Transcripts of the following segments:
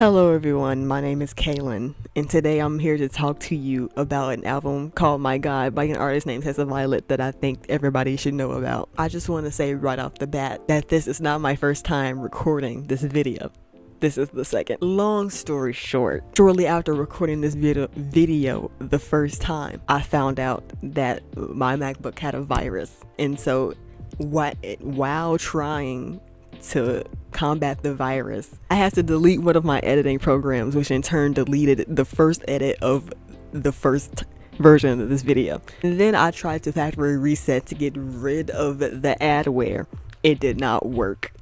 Hello everyone, my name is Kaylin, and today I'm here to talk to you about an album called My God by an artist named Tessa Violet that I think everybody should know about. I just want to say right off the bat that this is not my first time recording this video. This is the second. Long story short, shortly after recording this video the first time, I found out that my MacBook had a virus, and so while trying to combat the virus, I had to delete one of my editing programs, which in turn deleted the first edit of the first version of this video. And then I tried to factory reset to get rid of the adware. It did not work.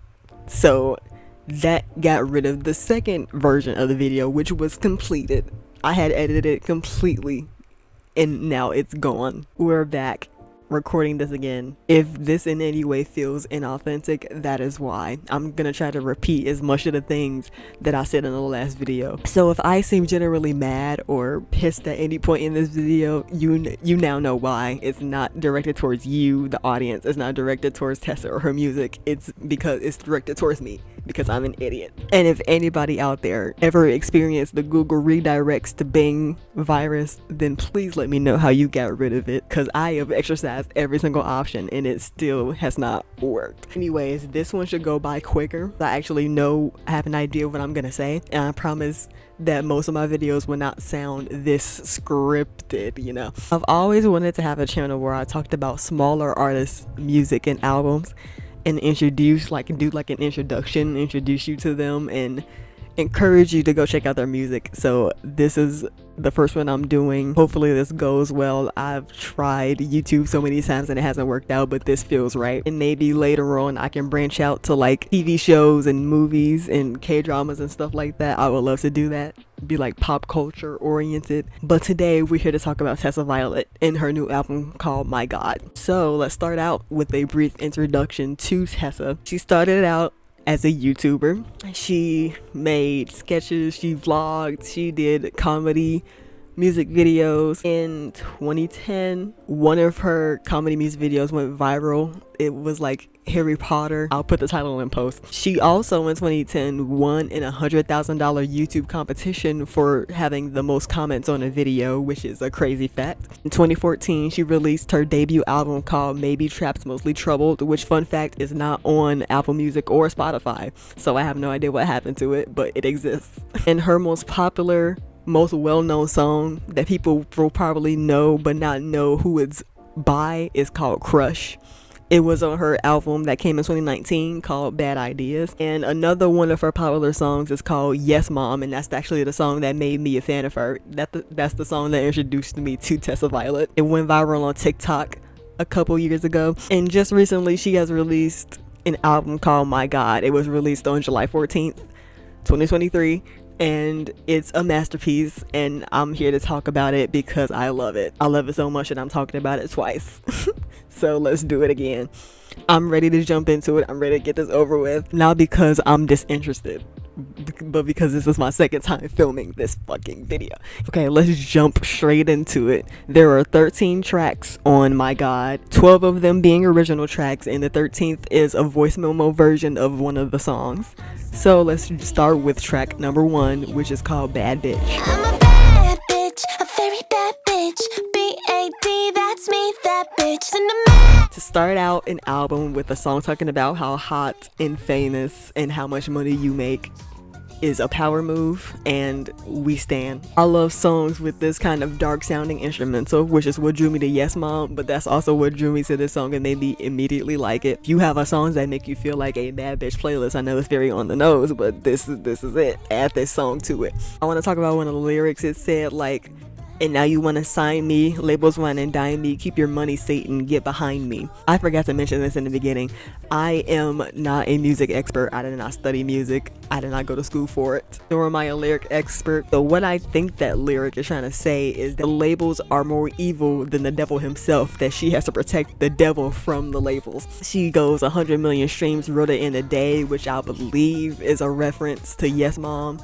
So that got rid of the second version of the video, which was completed. I had edited it completely and now it's gone. We're back recording this again. If this in any way feels inauthentic, that is why. I'm gonna try to repeat as much of the things that I said in the last video. So if I seem generally mad or pissed at any point in this video, you now know why. It's not directed towards you, the audience. It's not directed towards Tessa or her music. It's because it's directed towards me, because I'm an idiot. And if anybody out there ever experienced the Google redirects to Bing virus, then please let me know how you got rid of it, because I have exercised every single option and it still has not worked. Anyways, this one should go by quicker. I actually have an idea of what I'm gonna say, and I promise that most of my videos will not sound this scripted, you know. I've always wanted to have a channel where I talked about smaller artists' music and albums and do like an introduction, introduce you to them and encourage you to go check out their music. So this is the first one I'm doing. Hopefully this goes well. I've tried YouTube so many times and it hasn't worked out, but this feels right. And maybe later on I can branch out to like TV shows and movies and K-dramas and stuff like that. I would love to do that, be like pop culture oriented. But today we're here to talk about Tessa Violet and her new album called My God. So let's start out with a brief introduction to Tessa. She started out as a YouTuber. She made sketches, she vlogged, she did comedy music videos. In 2010, one of her comedy music videos went viral. It was like Harry Potter. I'll put the title in post. She also in 2010 won in $100,000 YouTube competition for having the most comments on a video, which is a crazy fact. In 2014, she released her debut album called Maybe Trapped Mostly Troubled, which, fun fact, is not on Apple Music or Spotify, so I have no idea what happened to it, but it exists. And her most popular, most well-known song that people will probably know but not know who it's by is called Crush. It was on her album that came in 2019 called Bad Ideas. And another one of her popular songs is called Yes Mom, and that's actually the song that made me a fan of her. That's the song that introduced me to Tessa Violet. It went viral on TikTok a couple years ago, and just recently she has released an album called My God. It was released on July 14th, 2023. And it's a masterpiece, and I'm here to talk about it because I love it. I love it so much and I'm talking about it twice. So let's do it again. I'm ready to jump into it. I'm ready to get this over with. Not because I'm disinterested, but because this is my second time filming this fucking video. Okay, let's jump straight into it. There are 13 tracks on My God, 12 of them being original tracks, and the 13th is a voice memo version of one of the songs. So let's start with track number 1, which is called Bad Bitch. I'm a bad bitch, a very bad bitch. B-A-D, that's me, that bitch. And to start out an album with a song talking about how hot and famous and how much money you make is a power move, and we stand. I love songs with this kind of dark sounding instrumental, which is what drew me to Yes Mom, but that's also what drew me to this song and made me immediately like it. If you have a songs that make you feel like a bad bitch playlist, I know it's very on the nose, but this is it. Add this song to it. I want to talk about one of the lyrics. It said like, and now you want to sign me, labels wine and dine me, keep your money Satan, get behind me. I forgot to mention this in the beginning. I am not a music expert. I did not study music. I did not go to school for it, nor am I a lyric expert. So what I think that lyric is trying to say is that labels are more evil than the devil himself, that she has to protect the devil from the labels. She goes 100 million streams, wrote it in a day, which I believe is a reference to Yes Mom.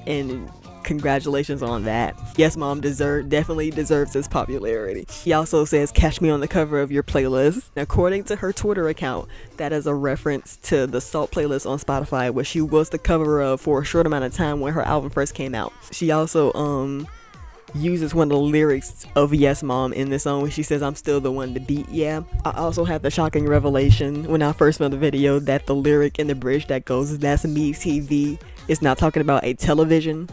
And congratulations on that. Yes Mom definitely deserves this popularity. He also says catch me on the cover of your playlist. According to her Twitter account, that is a reference to the Salt playlist on Spotify, which she was the cover of for a short amount of time when her album first came out. She also uses one of the lyrics of Yes Mom in this song when she says I'm still the one to beat. Yeah, I also had the shocking revelation when I first found the video that the lyric in the bridge that goes that's me TV is not talking about a television.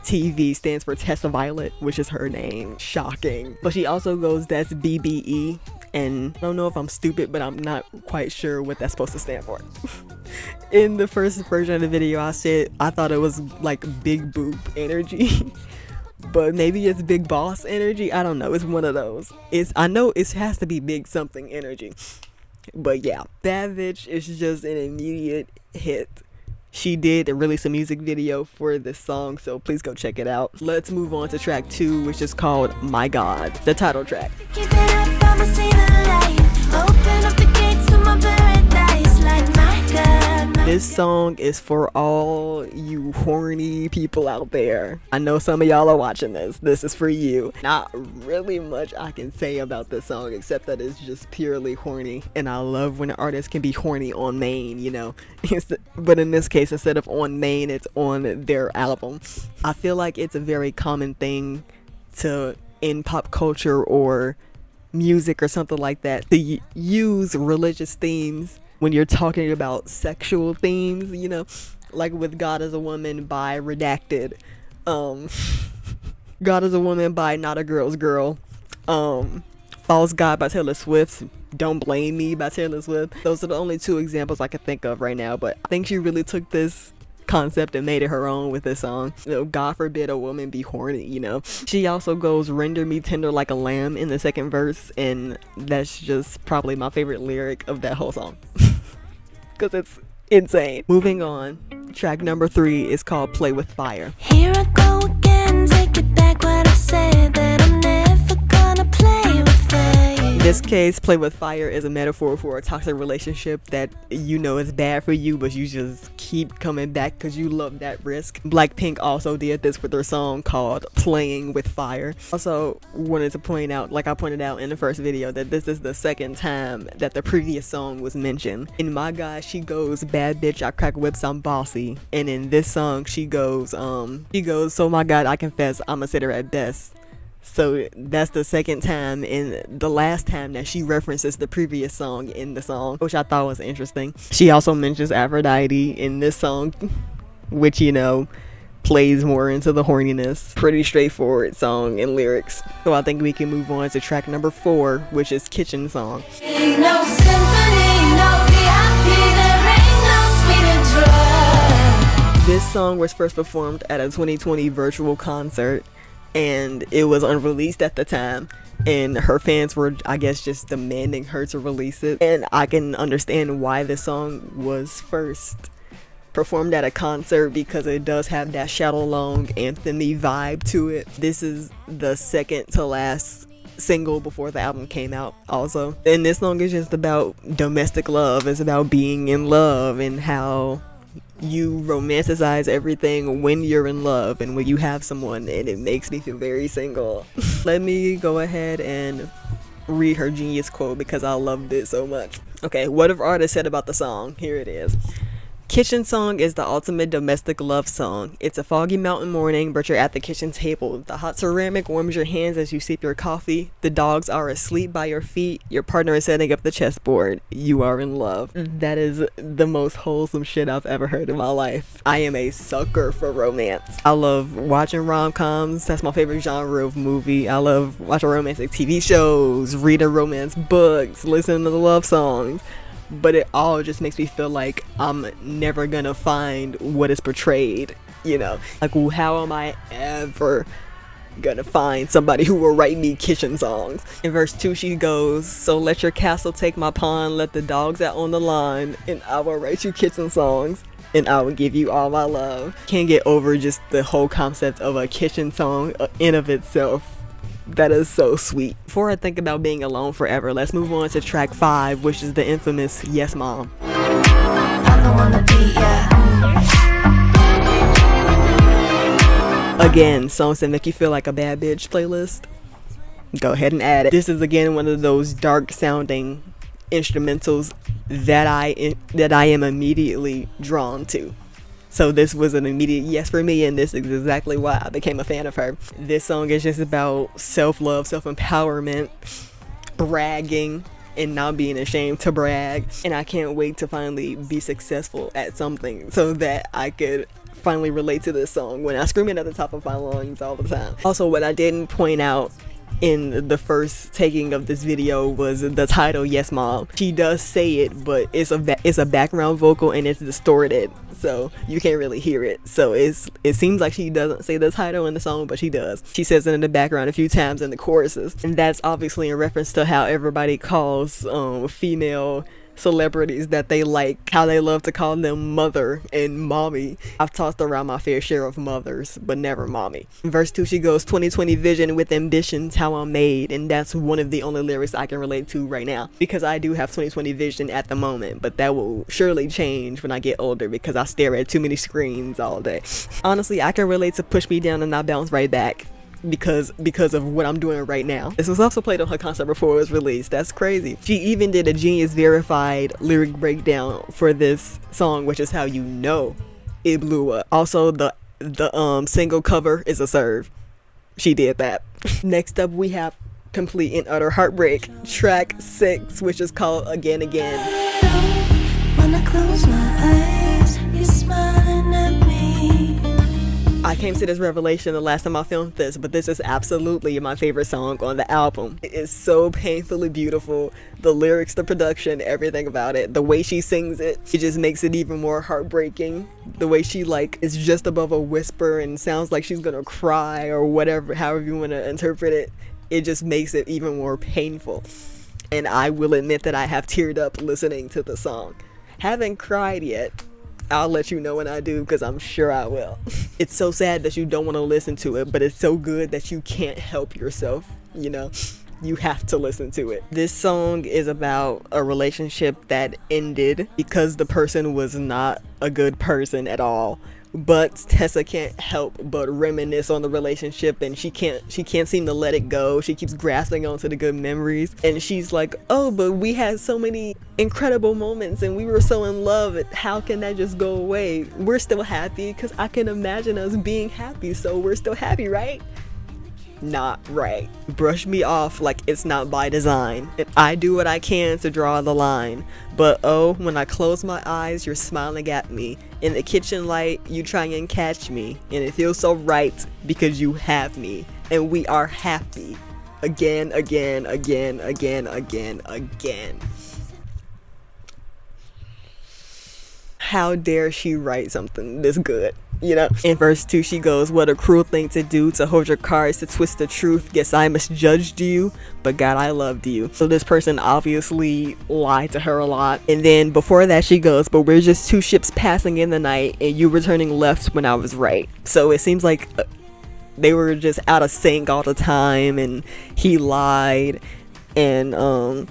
TV stands for Tessa Violet, which is her name. Shocking. But she also goes that's BBE, and I don't know if I'm stupid, but I'm not quite sure what that's supposed to stand for. In the first version of the video I said I thought it was like big boob energy. But maybe it's big boss energy. I don't know. It's one of those. I know it has to be big something energy. But yeah, that bitch is just an immediate hit. She did release a music video for this song, so please go check it out. Let's move on to track 2, which is called My God, the title track. Keep it up, I'ma see the light. Open up the gates to my paradise like my God. This song is for all you horny people out there. I know some of y'all are watching this. This is for you. Not really much I can say about this song except that it's just purely horny. And I love when an artist can be horny on main, you know. But in this case, instead of on main, it's on their album. I feel like it's a very common thing in pop culture or music or something like that to use religious themes when you're talking about sexual themes, you know, like with God Is a Woman by Redacted, God Is a Woman by Not a Girl's Girl, False God by Taylor Swift, Don't Blame Me by Taylor Swift. Those are the only 2 examples I can think of right now, but I think she really took this concept and made it her own with this song. You know, God forbid a woman be horny, you know. She also goes render me tender like a lamb in the second verse, and that's just probably my favorite lyric of that whole song because it's insane. Moving on, track number 3 is called Play with Fire. Here I go again, take it back what I said, that I'm never gonna play with fire. In this case, Play with Fire is a metaphor for a toxic relationship that you know is bad for you, but you just keep coming back because you love that risk. Blackpink also did this with their song called Playing with Fire. Also wanted to point out, like I pointed out in the first video, that this is the second time that the previous song was mentioned. In My God, she goes, bad bitch, I crack whips, I'm bossy. And in this song, she goes, so my God, I confess, I'm a sitter at best. So that's the second time and the last time that she references the previous song in the song, which I thought was interesting. She also mentions Aphrodite in this song, which, you know, plays more into the horniness. Pretty straightforward song and lyrics. So I think we can move on to track number 4, which is Kitchen Song. Ain't no symphony, no VIP, there ain't no sweeter drug. This song was first performed at a 2020 virtual concert, and it was unreleased at the time, and her fans were, I guess, just demanding her to release it. And I can understand why this song was first performed at a concert, because it does have that Shadow Long anthem-y vibe to it. This is the second to last single before the album came out also, and this song is just about domestic love. It's about being in love and how you romanticize everything when you're in love and when you have someone, and it makes me feel very single. Let me go ahead and read her genius quote because I loved it so much. Okay, what have artists said about the song? Here it is. Kitchen Song is the ultimate domestic love song. It's a foggy mountain morning, but you're at the kitchen table. The hot ceramic warms your hands as you sip your coffee. The dogs are asleep by your feet. Your partner is setting up the chessboard. You are in love. That is the most wholesome shit I've ever heard in my life. I am a sucker for romance. I love watching rom-coms. That's my favorite genre of movie. I love watching romantic TV shows, reading romance books, listening to the love songs. But it all just makes me feel like I'm never gonna find what is portrayed, you know? Like, how am I ever gonna find somebody who will write me kitchen songs? In verse 2 she goes, so let your castle take my pawn, let the dogs out on the line, and I will write you kitchen songs, and I will give you all my love. Can't get over just the whole concept of a kitchen song in of itself. That is so sweet. Before I think about being alone forever, let's move on to track 5, which is the infamous Yes Mom. I'm the one to beat ya. Again, songs that make you feel like a bad bitch playlist. Go ahead and add it. This is again one of those dark sounding instrumentals that I am immediately drawn to. So this was an immediate yes for me, and this is exactly why I became a fan of her. This song is just about self-love, self-empowerment, bragging, and not being ashamed to brag. And I can't wait to finally be successful at something so that I could finally relate to this song when I scream it at the top of my lungs all the time. Also, what I didn't point out in the first taking of this video was the title, Yes Mom. She does say it, but it's a background vocal and it's distorted, so you can't really hear it. So it seems like she doesn't say the title in the song, but she does. She says it in the background a few times in the choruses, and that's obviously in reference to how everybody calls female celebrities that they like, how they love to call them mother and mommy. I've tossed around my fair share of mothers, but never mommy. In verse 2 she goes, 2020 vision with ambitions, how I'm made. And that's one of the only lyrics I can relate to right now, because I do have 2020 vision at the moment, but that will surely change when I get older because I stare at too many screens all day. Honestly, I can relate to push me down and I bounce right back because of what I'm doing right now. This was also played on her concert before it was released. That's crazy. She even did a Genius verified lyric breakdown for this song, which is how you know it blew up. Also, the single cover is a serve. She did that. Next up we have Complete and Utter Heartbreak, track 6, which is called Again Again. When I close my eyes, you're smiling at me. I came to this revelation the last time I filmed this, but this is absolutely my favorite song on the album. It is so painfully beautiful. The lyrics, the production, everything about it. The way she sings it, it just makes it even more heartbreaking. The way she is just above a whisper and sounds like she's gonna cry or whatever, however you want to interpret it. It just makes it even more painful. And I will admit that I have teared up listening to the song. Haven't cried yet. I'll let you know when I do, because I'm sure I will. It's so sad that you don't want to listen to it, but it's so good that you can't help yourself, you know? You have to listen to it. This song is about a relationship that ended because the person was not a good person at all. But Tessa can't help but reminisce on the relationship, and she can't seem to let it go. She keeps grasping onto the good memories, and she's like, oh, but we had so many incredible moments and we were so in love. How can that just go away? We're still happy because I can imagine us being happy, so we're still happy, right? Not right. Brush me off like it's not by design. And I do what I can to draw the line, but oh, when I close my eyes, you're smiling at me. In the kitchen light, you try and catch me, and it feels so right because you have me, and we are happy. Again, again, again, again, again, again. How dare she write something this good? You know? In verse 2 she goes, what a cruel thing to do, to hold your cards, to twist the truth. Guess I misjudged you, but God, I loved you. So this person obviously lied to her a lot. And then before that she goes, but we're just two ships passing in the night, and you were turning left when I was right. So it seems like they were just out of sync all the time, and he lied, and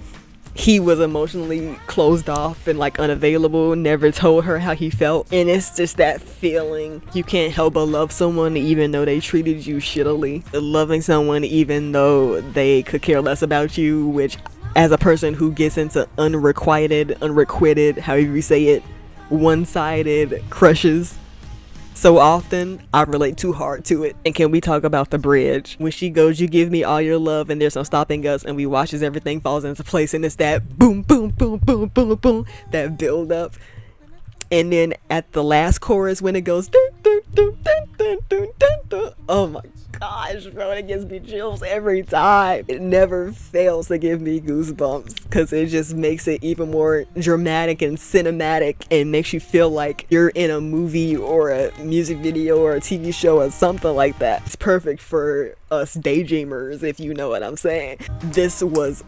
he was emotionally closed off and unavailable, never told her how he felt. And it's just that feeling you can't help but love someone even though they treated you shittily. Loving someone even though they could care less about you, which as a person who gets into unrequited, however you say it, one-sided crushes so often, I relate too hard to it. And can we talk about the bridge? When she goes, you give me all your love and there's no stopping us, and we watch as everything falls into place, and it's that boom, boom, boom, boom, boom, boom, that build up. And then at the last chorus when it goes dun, dun, dun, dun, dun, dun, dun, dun, oh my gosh, bro, it gives me chills every time. It never fails to give me goosebumps because it just makes it even more dramatic and cinematic, and makes you feel like you're in a movie or a music video or a TV show or something like that. It's perfect for us daydreamers, if you know what I'm saying. This was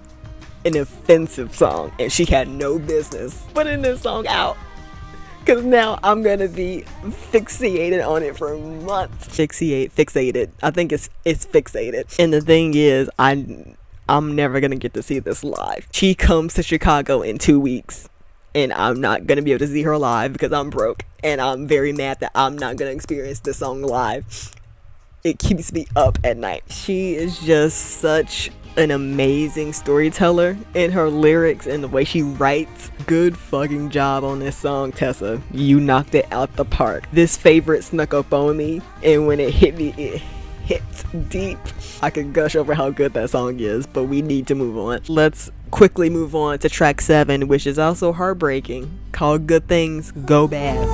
an offensive song, and she had no business putting this song out. Because now I'm going to be fixated on it for months. Fixated. I think it's fixated. And the thing is, I'm never going to get to see this live. She comes to Chicago in 2 weeks, and I'm not going to be able to see her live because I'm broke. And I'm very mad that I'm not going to experience this song live. It keeps me up at night. She is just such an amazing storyteller in her lyrics and the way she writes. Good fucking job on this song, Tessa. You knocked it out the park. This favorite snuck up on me, and when it hit me, it hits deep. I could gush over how good that song is, but we need to move on. Let's quickly move on to track 7, which is also heartbreaking, called Good Things Go Bad.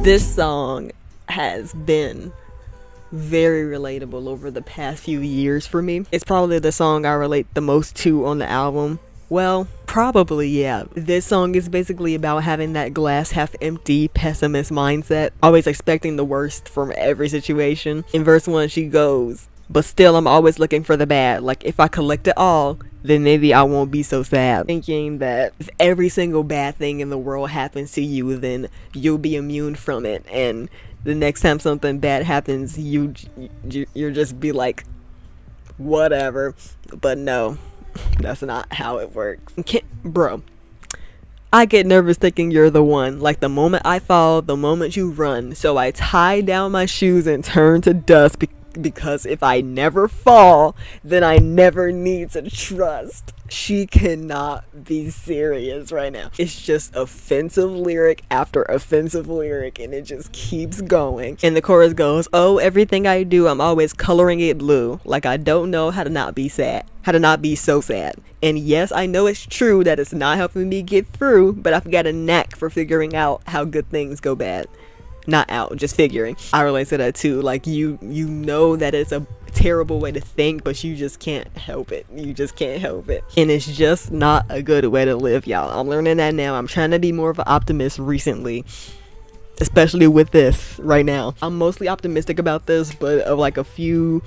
This song has been very relatable over the past few years for me. It's probably the song I relate the most to on the album. Well, probably, yeah. This song is basically about having that glass half empty pessimist mindset, always expecting the worst from every situation. In verse 1 she goes, but still I'm always looking for the bad. Like if I collect it all, then maybe I won't be so sad. Thinking that if every single bad thing in the world happens to you, then you'll be immune from it, and the next time something bad happens, you'll just be like, whatever. But no, that's not how it works. Bro, I get nervous thinking you're the one. Like the moment I fall, the moment you run. So I tie down my shoes and turn to dust because if I never fall, then I never need to trust. She cannot be serious right now. It's just offensive lyric after offensive lyric, and it just keeps going. And the chorus goes, oh, everything I do, I'm always coloring it blue. Like I don't know how to not be sad. How to not be so sad. And yes, I know it's true that it's not helping me get through, but I've got a knack for figuring out how good things go bad. Not out, just figuring. I relate to that too. Like you know that it's a terrible way to think, but you just can't help it. You just can't help it. And it's just not a good way to live, y'all. I'm learning that now. I'm trying to be more of an optimist recently, especially with this right now. I'm mostly optimistic about this, but of like a few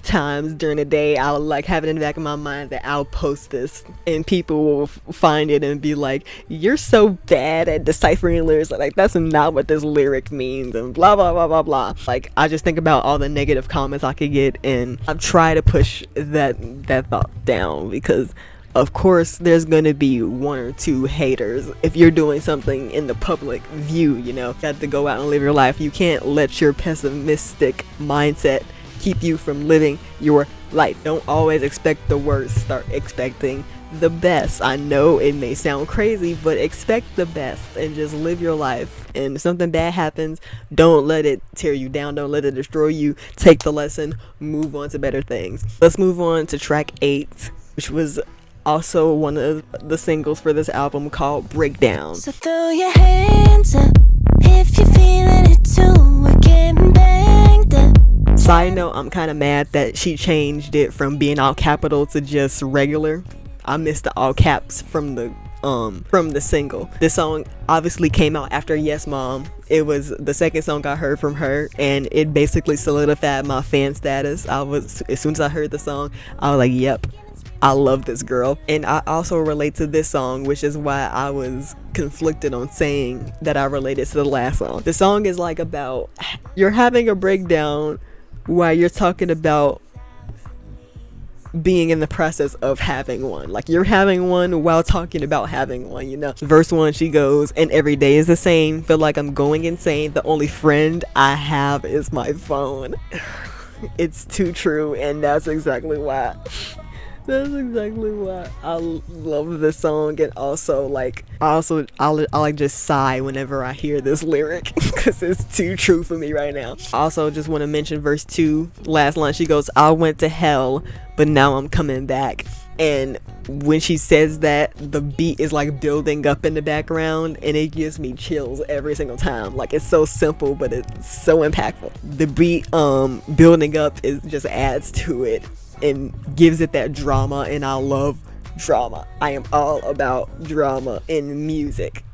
times during the day I'll like have it in the back of my mind that I'll post this and people will find it and be like, you're so bad at deciphering lyrics, like that's not what this lyric means, and blah blah blah blah blah. Like I just think about all the negative comments I could get, and I've tried to push that thought down, because of course there's gonna be one or two haters if you're doing something in the public view. You know, you got to go out and live your life. You can't let your pessimistic mindset keep you from living your life. Don't always expect the worst. Start expecting the best. I know it may sound crazy, but expect the best and just live your life. And if something bad happens, don't let it tear you down. Don't let it destroy you. Take the lesson. Move on to better things. Let's move on to track 8, which was also one of the singles for this album, called Breakdown. So throw your hands up if you're feeling it too. We're getting banged up. Side note, I'm kind of mad that she changed it from being all capital to just regular. I missed the all caps from the single. This song obviously came out after Yes Mom. It was the second song I heard from her, and it basically solidified my fan status. As soon as I heard the song, I was like, yep, I love this girl. And I also relate to this song, which is why I was conflicted on saying that I related to the last song. The song is like about you're having a breakdown while you're talking about being in the process of having one. Like you're having one while talking about having one, you know. Verse 1 she goes, and every day is the same, feel like I'm going insane, the only friend I have is my phone. It's too true, and that's exactly why I love this song. And also like I like just sigh whenever I hear this lyric because it's too true for me right now. I also just want to mention verse 2, last line. She goes, I went to hell but now I'm coming back. And when she says that, the beat is like building up in the background, and it gives me chills every single time. Like it's so simple, but it's so impactful. The beat building up just adds to it and gives it that drama, and I love drama. I am all about drama in music,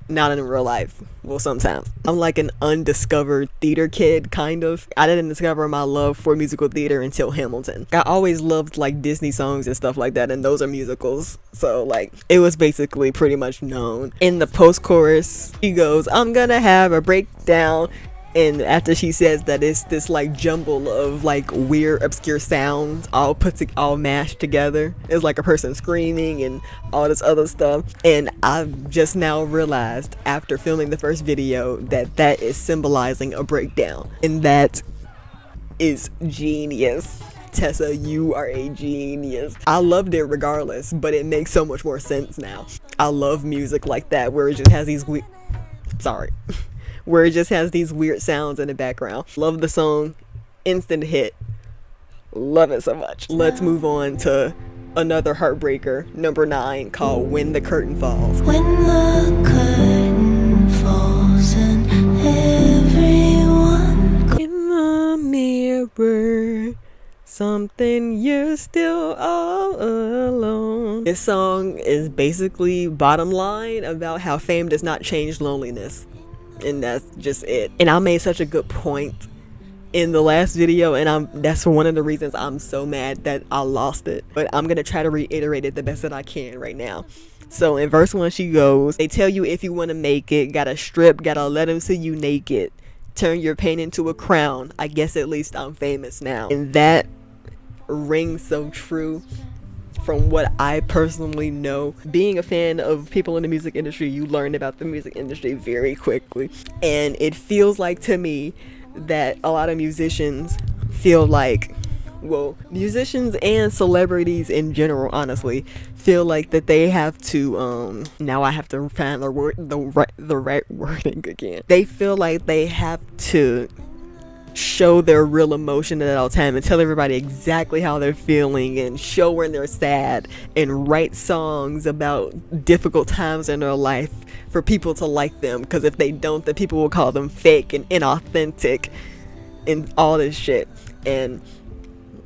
not in real life. Well, sometimes. I'm like an undiscovered theater kid, kind of. I didn't discover my love for musical theater until Hamilton. I always loved like Disney songs and stuff like that, and those are musicals, so like it was basically pretty much known. In the post-chorus, he goes, I'm gonna have a breakdown And after she says that, it's this like jumble of like weird obscure sounds all mashed together. It's like a person screaming and all this other stuff. And I've just now realized after filming the first video that is symbolizing a breakdown, and that is genius. Tessa, you are a genius. I loved it regardless, but it makes so much more sense now. I love music like that where it just has these where it just has these weird sounds in the background. Love the song, instant hit. Love it so much. Let's move on to another heartbreaker, number 9, called When the Curtain Falls. When the curtain falls and everyone In the mirror, something, you're still all alone. This song is basically bottom line about how fame does not change loneliness. And that's just it. And I made such a good point in the last video, and that's one of the reasons I'm so mad that I lost it. But I'm gonna try to reiterate it the best that I can right now. So in verse 1 she goes, they tell you if you want to make it, gotta strip, gotta let them see you naked, turn your pain into a crown, I guess at least I'm famous now. And that rings so true from what I personally know. Being a fan of people in the music industry, you learn about the music industry very quickly. And it feels like to me that a lot of musicians feel like, well, musicians and celebrities in general, honestly, feel like that they have to, now I have to find the right wording again. They feel like they have to show their real emotion at all time and tell everybody exactly how they're feeling and show when they're sad and write songs about difficult times in their life for people to like them, because if they don't, then people will call them fake and inauthentic and all this shit. And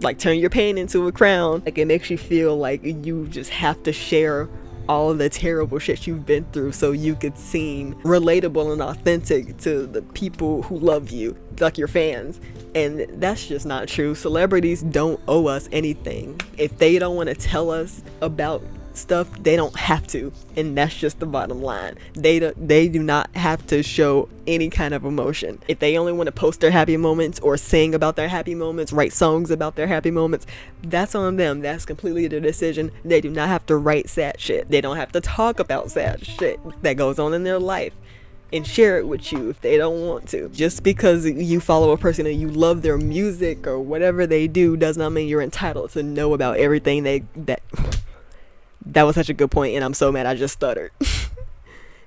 like, turn your pain into a crown, like it makes you feel like you just have to share all of the terrible shit you've been through so you could seem relatable and authentic to the people who love you, like your fans. And that's just not true. Celebrities don't owe us anything. If they don't want to tell us about stuff, they don't have to, and that's just the bottom line. They do not have to show any kind of emotion. If they only want to post their happy moments or sing about their happy moments, write songs about their happy moments, that's on them. That's completely their decision. They do not have to write sad shit. They don't have to talk about sad shit that goes on in their life and share it with you if they don't want to. Just because you follow a person and you love their music or whatever they do does not mean you're entitled to know about everything that was such a good point, and I'm so mad I just stuttered.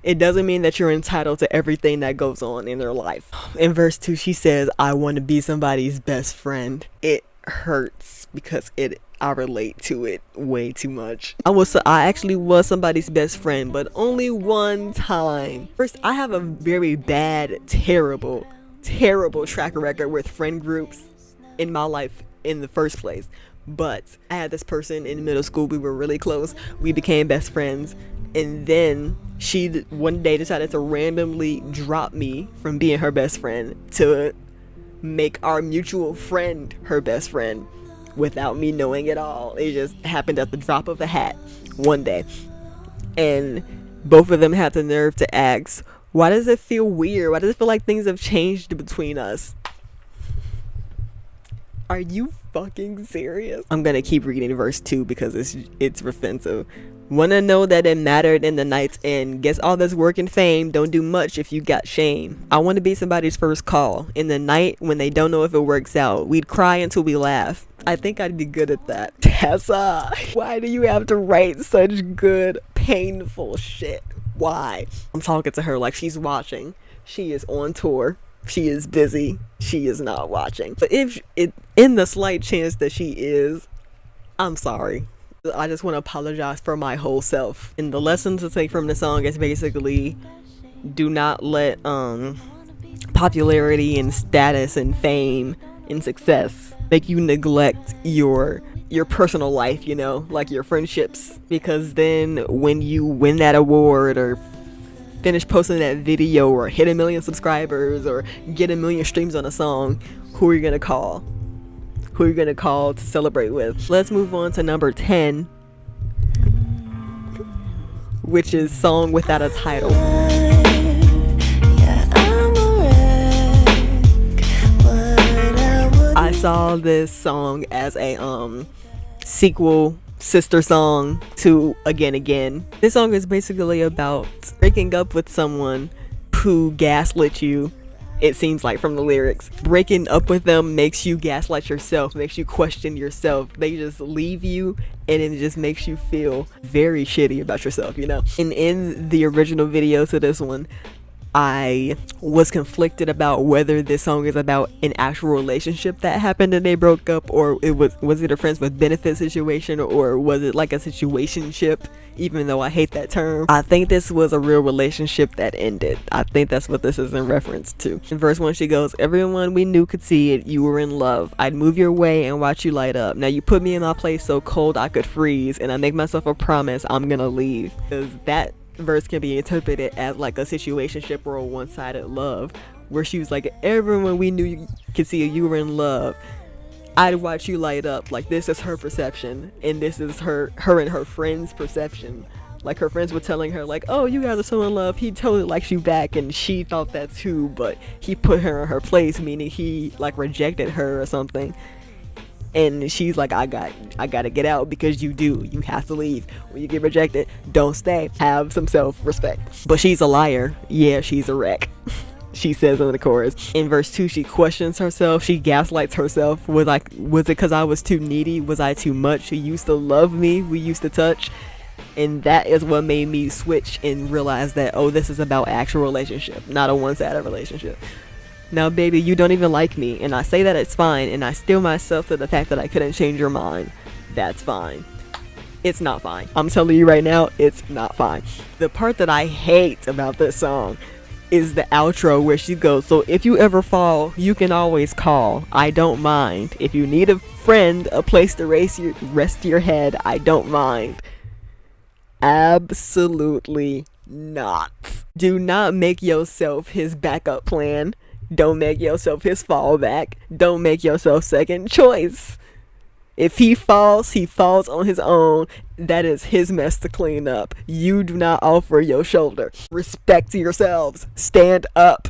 It doesn't mean that you're entitled to everything that goes on in their life. In verse 2 she says, I want to be somebody's best friend. It hurts because I relate to it way too much. I actually was somebody's best friend, but only one time. First, I have a very bad, terrible track record with friend groups in my life in the first place. But I had this person in middle school. We were really close. We became best friends. And then she one day decided to randomly drop me from being her best friend to make our mutual friend her best friend without me knowing it all. It just happened at the drop of a hat one day. And both of them had the nerve to ask, why does it feel weird? Why does it feel like things have changed between us? Are you fucking serious? I'm gonna keep reading verse 2 because it's offensive. Wanna know that it mattered in the night's end. Guess all this work and fame don't do much if you got shame. I wanna be somebody's first call. In the night when they don't know if it works out. We'd cry until we laugh. I think I'd be good at that. Tessa, why do you have to write such good, painful shit? Why? I'm talking to her like she's watching. She is on tour. She is busy. She is not watching. But if in the slight chance that she is, I'm sorry. I just want to apologize for my whole self. And the lesson to take from the song is basically, do not let popularity and status and fame and success make you neglect your personal life, you know, like your friendships. Because then when you win that award or finish posting that video or hit 1 million subscribers or get 1 million streams on a song, who are you gonna call? Who are you gonna call to celebrate with? Let's move on to number 10, which is Song Without a Title. Yeah, I'm alright. saw this song as a sequel sister song to Again Again. This song is basically about breaking up with someone who gaslit you. It seems like from the lyrics, breaking up with them makes you gaslight yourself, makes you question yourself. They just leave you and it just makes you feel very shitty about yourself, you know. And in the original video to this one, I was conflicted about whether this song is about an actual relationship that happened and they broke up, or was it a friends with benefit situation, or was it like a situationship, even though I hate that term. I think this was a real relationship that ended. I think that's what this is in reference to. In verse 1 she goes, everyone we knew could see it, you were in love. I'd move your way and watch you light up. Now you put me in my place so cold I could freeze, and I make myself a promise I'm gonna leave. Because that verse can be interpreted as like a situationship or a one-sided love, where she was like, everyone we knew you could see you were in love. I'd watch you light up. Like, this is her perception, and this is her and her friends' perception. Like, her friends were telling her like, oh, you guys are so in love, he totally likes you back, and she thought that too, but he put her in her place, meaning he like rejected her or something. And she's like, I gotta get out, because you have to leave. When you get rejected, don't stay. Have some self-respect. But she's a liar. Yeah, she's a wreck. She says in the chorus. In verse 2, she questions herself. She gaslights herself. Was it because I was too needy? Was I too much? You used to love me. We used to touch. And that is what made me switch and realize that, oh, this is about actual relationship, not a one-sided relationship. Now, baby, you don't even like me, and I say that it's fine, and I steel myself to the fact that I couldn't change your mind. That's fine. It's not fine. I'm telling you right now, it's not fine. The part that I hate about this song is the outro, where she goes, so if you ever fall, you can always call. I don't mind. If you need a friend, a place to rest your head, I don't mind. Absolutely not. Do not make yourself his backup plan. Don't make yourself his fallback. Don't make yourself second choice. If he falls on his own. That is his mess to clean up. You do not offer your shoulder. Respect yourselves. Stand up.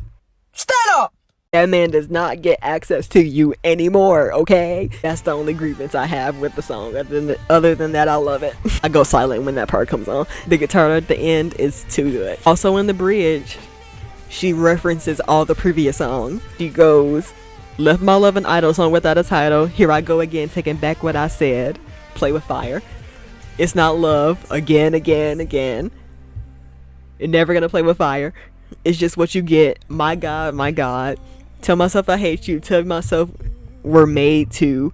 Stand up! That man does not get access to you anymore, okay? That's the only grievance I have with the song. Other than that, I love it. I go silent when that part comes on. The guitar at the end is too good. Also in the bridge, she references all the previous songs. She goes, left my love an idol song without a title. Here I go again, taking back what I said. Play with fire. It's not love. Again, again, again. You're never gonna play with fire. It's just what you get. My God, my God. Tell myself I hate you. Tell myself we're made to.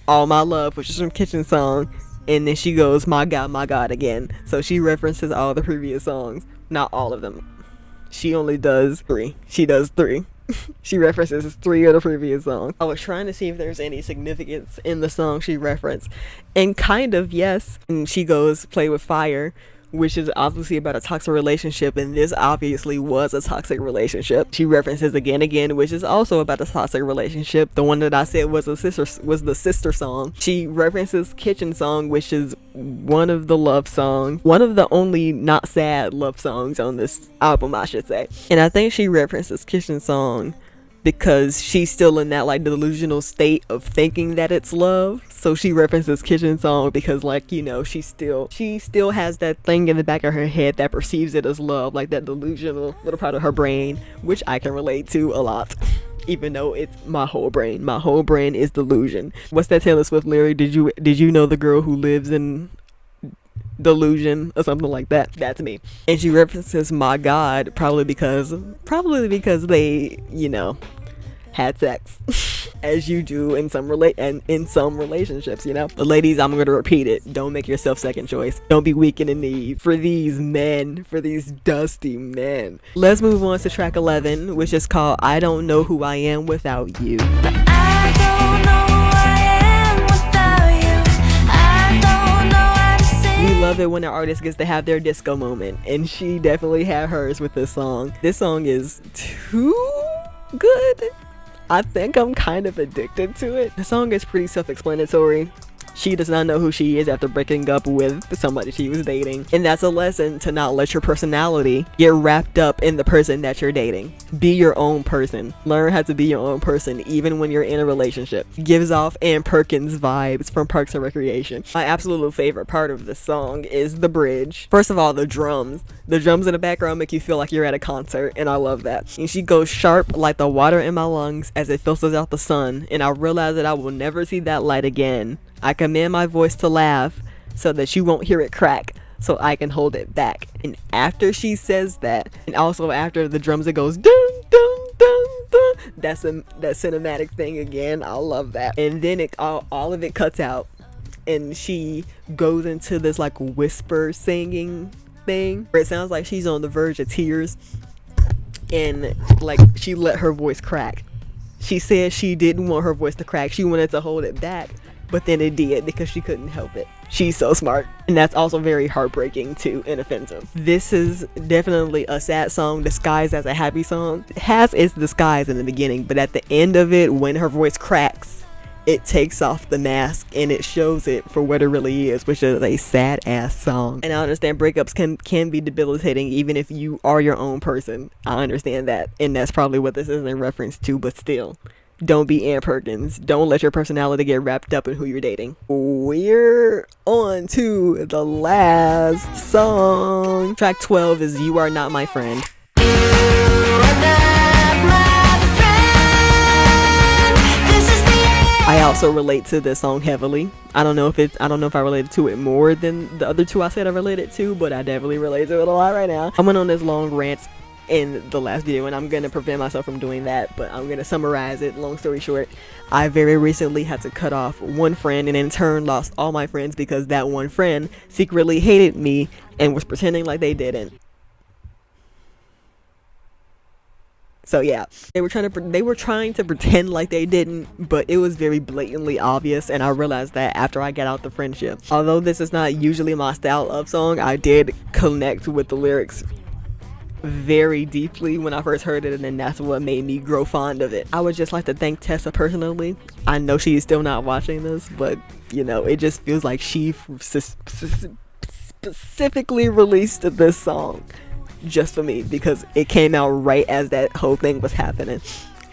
All my love, which is from Kitchen Song. And then she goes, my God again. So she references all the previous songs. Not all of them. She only does 3. She does 3. She references 3 of the previous songs. I was trying to see if there's any significance in the song she referenced. And kind of, yes. And she goes, play with fire, which is obviously about a toxic relationship, and this obviously was a toxic relationship. She references Again Again, which is also about a toxic relationship. The one that I said was the sister song. She references Kitchen Song, which is one of the love songs, one of the only not sad love songs on this album, I should say. And I think she references Kitchen Song because she's still in that like delusional state of thinking that it's love. So she references Kitchen Song because, like, you know, she still has that thing in the back of her head that perceives it as love, like that delusional little part of her brain, which I can relate to a lot. Even though it's my whole brain is delusion. What's that Taylor Swift lyric? Did you know the girl who lives in delusion or something like that? That's me. And she references my God probably because they, you know, had sex as you do in some relationships, you know. But ladies, I'm gonna repeat it, don't make yourself second choice. Don't be weak in the knees for these men, for these dusty men. Let's move on to track 11, which is called I Don't Know Who I Am Without You. I don't know who I am without you. I don't know how to sing. We love it when an artist gets to have their disco moment, and she definitely had hers with this song. This song is too good. I think I'm kind of addicted to it. The song is pretty self-explanatory. She does not know who she is after breaking up with somebody she was dating. And that's a lesson to not let your personality get wrapped up in the person that you're dating. Be your own person. Learn how to be your own person even when you're in a relationship. Gives off Ann Perkins vibes from Parks and Recreation. My absolute favorite part of this song is the bridge. First of all, the drums. The drums in the background make you feel like you're at a concert, and I love that. And she goes sharp like the water in my lungs as it filters out the sun, and I realize that I will never see that light again. I command my voice to laugh so that you won't hear it crack, so I can hold it back. And after she says that, and also after the drums, it goes dun dun dun dun. That's that cinematic thing again. I love that. And then all of it cuts out, and she goes into this like whisper singing thing where it sounds like she's on the verge of tears, and like she let her voice crack. She said she didn't want her voice to crack. She wanted to hold it back, but then it did because she couldn't help it. She's so smart. And that's also very heartbreaking too and offensive. This is definitely a sad song disguised as a happy song. It has its disguise in the beginning, but at the end of it, when her voice cracks, it takes off the mask and it shows it for what it really is, which is a sad ass song. And I understand breakups can be debilitating even if you are your own person. I understand that, and that's probably what this is in reference to, but still, don't be Ann Perkins. Don't let your personality get wrapped up in who you're dating. We're on to the last song. Track 12 is You Are Not My Friend. I also relate to this song heavily. I don't know if I related to it more than the other two I said I related to, but I definitely relate to it a lot right now. I went on this long rant in the last video, and I'm gonna prevent myself from doing that, but I'm gonna summarize it. Long story short, I very recently had to cut off one friend, and in turn lost all my friends because that one friend secretly hated me and was pretending like they didn't. So yeah, they were trying to pretend like they didn't, but it was very blatantly obvious, and I realized that after I got out the friendship. Although this is not usually my style of song, I did connect with the lyrics very deeply when I first heard it, and then that's what made me grow fond of it. I would just like to thank Tessa personally. I know she's still not watching this, but you know, it just feels like she specifically released this song just for me because it came out right as that whole thing was happening,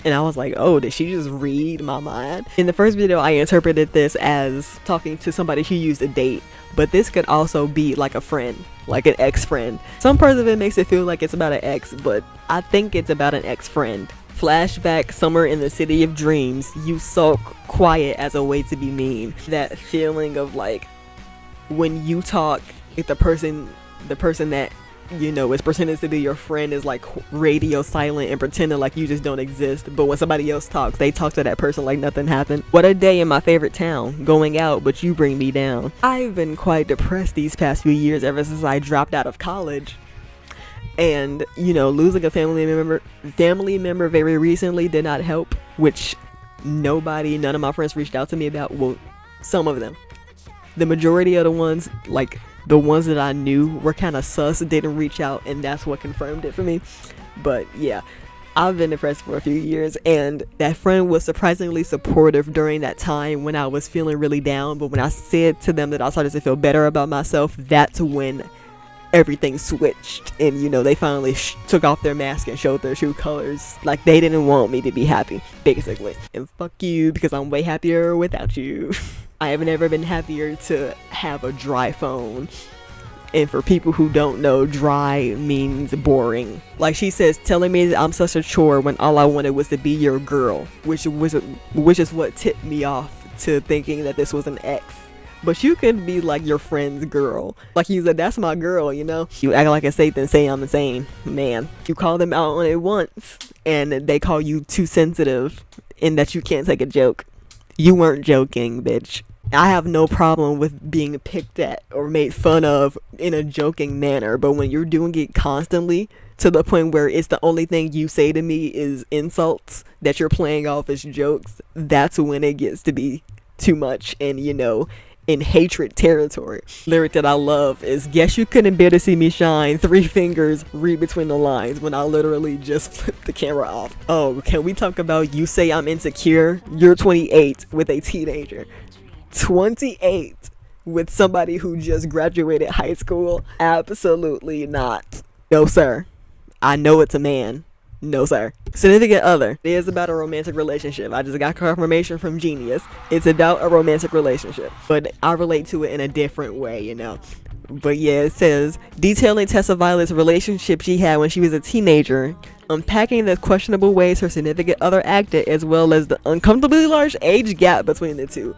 and I was like, oh, did she just read my mind? In the first video, I interpreted this as talking to somebody she used to date, but this could also be like a friend, like an ex-friend. Some parts of it makes it feel like it's about an ex, but I think it's about an ex-friend. Flashback, summer in the city of dreams, you sulk quiet as a way to be mean. That feeling of like when you talk, if the person that you know is pretending to be your friend is like radio silent and pretending like you just don't exist, but when somebody else talks, they talk to that person like nothing happened. What a day in my favorite town, going out but you bring me down. I've been quite depressed these past few years ever since I dropped out of college, and you know, losing a family member very recently did not help, which none of my friends reached out to me about. Well, some of them. The majority of the ones, like the ones that I knew were kind of sus, didn't reach out, and that's what confirmed it for me. But yeah, I've been depressed for a few years, and that friend was surprisingly supportive during that time when I was feeling really down. But when I said to them that I started to feel better about myself, that's when everything switched, and you know, they finally took off their mask and showed their true colors. Like, they didn't want me to be happy, basically. And fuck you, because I'm way happier without you. I have never been happier to have a dry phone. And for people who don't know, dry means boring. Like she says, telling me that I'm such a chore when all I wanted was to be your girl, which is what tipped me off to thinking that this was an ex. But you can be like your friend's girl. Like you said, that's my girl, you know? You act like a Satan, say I'm insane. Man, you call them out on it once, and they call you too sensitive, and that you can't take a joke. You weren't joking, bitch. I have no problem with being picked at or made fun of in a joking manner, but when you're doing it constantly to the point where it's the only thing you say to me is insults that you're playing off as jokes, that's when it gets to be too much, and you know, in hatred territory. Lyric that I love is, guess you couldn't bear to see me shine, 3 fingers, read between the lines, when I literally just flipped the camera off. Oh, can we talk about you say I'm insecure? You're 28 with a teenager. 28 with somebody who just graduated high school? Absolutely not. No, sir. I know it's a man. No, sir. Significant other. It is about a romantic relationship. I just got confirmation from Genius. It's about a romantic relationship, but I relate to it in a different way, you know. But yeah, it says, detailing Tessa Violet's relationship she had when she was a teenager, unpacking the questionable ways her significant other acted, as well as the uncomfortably large age gap between the two.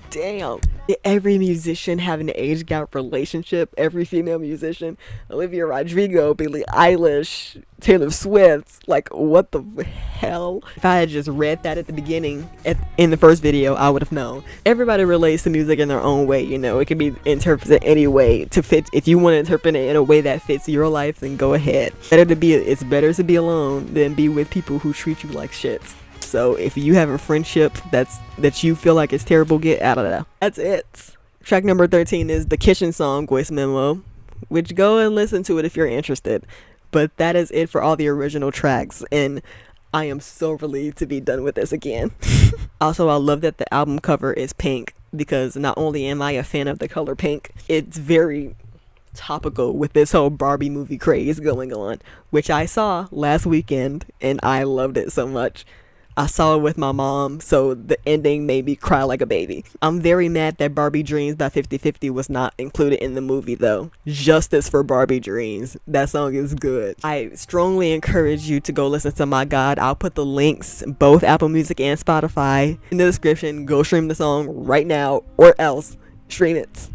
Damn. Did every musician have an age gap relationship? Every female musician? Olivia Rodrigo, Billie Eilish, Taylor Swift. Like, what the hell? If I had just read that at the beginning, in the first video, I would have known. Everybody relates to music in their own way, you know. It can be interpreted any way to fit. If you want to interpret it in a way that fits your life, then go ahead. It's better to be alone than be with people who treat you like shit. So if you have a friendship that you feel like is terrible, get out of that. That's it. Track number 13 is the Kitchen Song Voice Memo, which go and listen to it if you're interested. But that is it for all the original tracks, and I am so relieved to be done with this again. Also, I love that the album cover is pink, because not only am I a fan of the color pink, it's very topical with this whole Barbie movie craze going on, which I saw last weekend, and I loved it so much. I saw it with my mom, so the ending made me cry like a baby. I'm very mad that Barbie Dreams by 50/50 was not included in the movie though. Justice for Barbie Dreams. That song is good. I strongly encourage you to go listen to My God. I'll put the links, both Apple Music and Spotify, in the description. Go stream the song right now, or else stream it.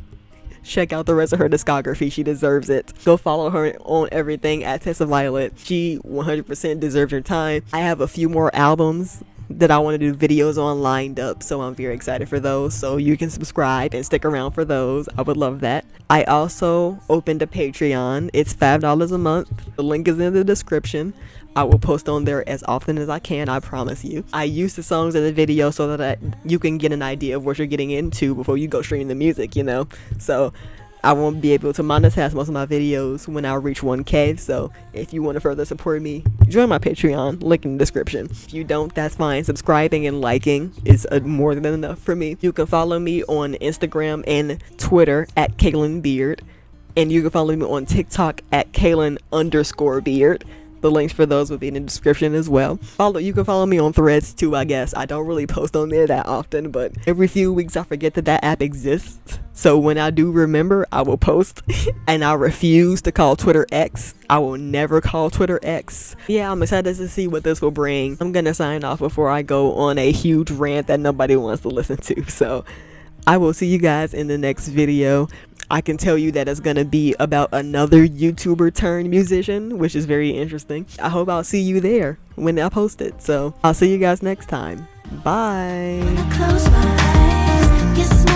Check out the rest of her discography. She deserves it. Go follow her on everything at Tessa Violet. She 100% deserves your time. I have a few more albums that I want to do videos on lined up, so I'm very excited for those. So you can subscribe and stick around for those. I would love that. I also opened a Patreon. It's $5 a month. The link is in the description. I will post on there as often as I can, I promise you. I use the songs in the video so that you can get an idea of what you're getting into before you go stream the music, you know? So I won't be able to monetize most of my videos when I reach 1K. So if you want to further support me, join my Patreon, link in the description. If you don't, that's fine. Subscribing and liking is more than enough for me. You can follow me on Instagram and Twitter at Kaylin Beard. And you can follow me on TikTok at Kaylin_Beard. The links for those will be in the description as well. You can follow me on Threads too, I guess. I don't really post on there that often, but every few weeks I forget that app exists. So when I do remember, I will post. And I refuse to call Twitter X. I will never call Twitter X. Yeah, I'm excited to see what this will bring. I'm gonna sign off before I go on a huge rant that nobody wants to listen to. So I will see you guys in the next video. I can tell you that it's going to be about another YouTuber turned musician, which is very interesting. I hope I'll see you there when I post it. So I'll see you guys next time. Bye. Close my eyes, you smile.